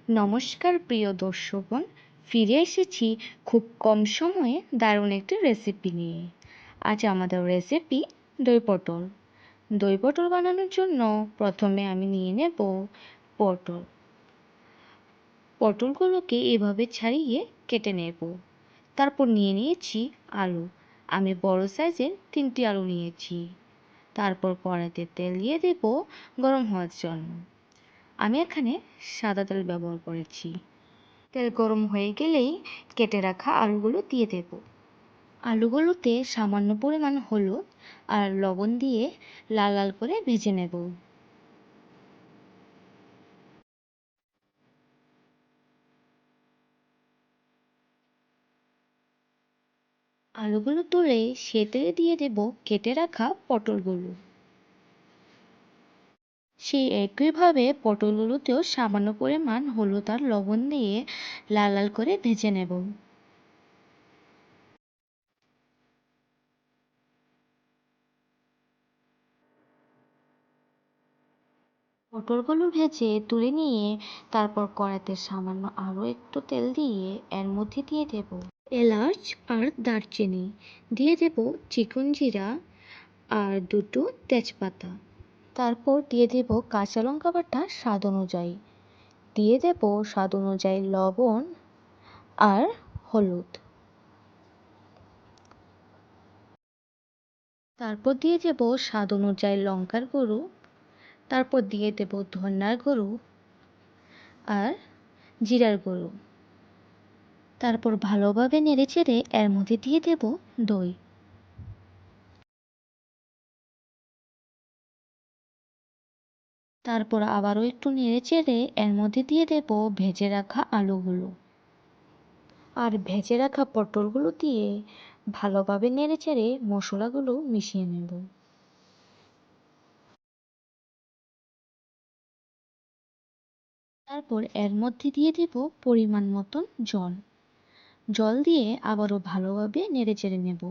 নমস্কার প্রিয় দর্শকগণ, ফিরে এসেছি খুব কম সময়ে দারুণ একটি রেসিপি নিয়ে। আজ আমাদের রেসিপি দই পটল। দই পটল বানানোর জন্য প্রথমে আমি নিয়ে নেব পটল। পটলগুলোকে এভাবে ছাড়িয়ে কেটে নেব। তারপর নিয়ে নিয়েছি আলু। আমি বড় সাইজের 3টি আলু নিয়েছি। তারপর কড়াইতে তেল দিয়ে দেব গরম হওয়ার জন্য। আমি এখানে সাদা তেল ব্যবহার করেছি। তেল গরম হয়ে গেলেই কেটে রাখা আলুগুলো দিয়ে দেব। আলুগুলোতে সামান্য পরিমাণ হলুদ আর লবণ দিয়ে লাল লাল করে ভেজে নেব। আলুগুলো তুলে সেতে দিয়ে দেব কেটে রাখা পটলগুলো। সেই একইভাবে পটলগুলোতেও সামান্য পরিমাণ হলুদ আর লবণ দিয়ে লাল লাল করে ভেজে নেব। পটলগুলো ভেজে তুলে নিয়ে তারপর কড়াইতে সামান্য আরও একটু তেল দিয়ে এর মধ্যে দিয়ে দেব এলাচ আর দারচিনি, দিয়ে দেব চিকন জিরা আর দুটো তেজপাতা। তারপর দিয়ে দেব কাঁচা লঙ্কা বাটা স্বাদ অনুযায়ী, দিয়ে দেব স্বাদ অনুযায়ী লবণ আর হলুদ। তারপর দিয়ে দেব স্বাদ অনুযায়ী লঙ্কার গুঁড়ো। তারপর দিয়ে দেব ধনিয়ার গুঁড়ো আর জিরার গুঁড়ো। তারপর ভালোভাবে নেড়েচেড়ে এর মধ্যে দিয়ে দেব দই। তারপর আবারও একটু নেড়েচেড়ে এর মধ্যে দিয়ে দেব ভেজে রাখা আলুগুলো আর ভেজে রাখা পটলগুলো দিয়ে ভালোভাবে নেড়েচেড়ে মশলাগুলো মিশিয়ে নেব। তারপর এর মধ্যে দিয়ে দেব পরিমাণ মতন জল। জল দিয়ে আবারও ভালোভাবে নেড়েচেড়ে নেব।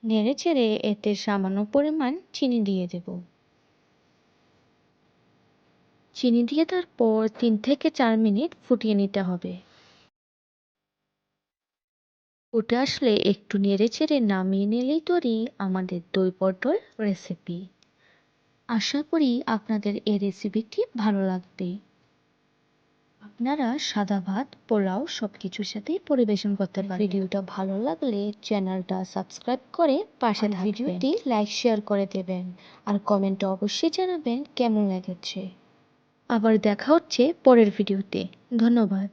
নেড়েচেড়ে এতে সামান্য পরিমাণ চিনি দিয়ে দেব। চিনি দিয়ে তারপর 3 থেকে 4 মিনিট ফুটিয়ে নিতে হবে। ফুটে আসলে একটু নেড়েচেড়ে নামিয়ে নিলেই তৈরি আমাদের দই পটল রেসিপি। আশা করি আপনাদের এই রেসিপিটি ভালো লাগবে। আপনারা সাদা ভাত, পোলাও সব কিছুর সাথেই পরিবেশন করতে পারেন। ভিডিওটা ভালো লাগলে চ্যানেলটা সাবস্ক্রাইব করে পাশে থাকবেন। ভিডিওটি লাইক শেয়ার করে দেবেন আর কমেন্টে অবশ্যই জানাবেন কেমন লেগেছে। আবার দেখা হচ্ছে পরের ভিডিওতে। ধন্যবাদ।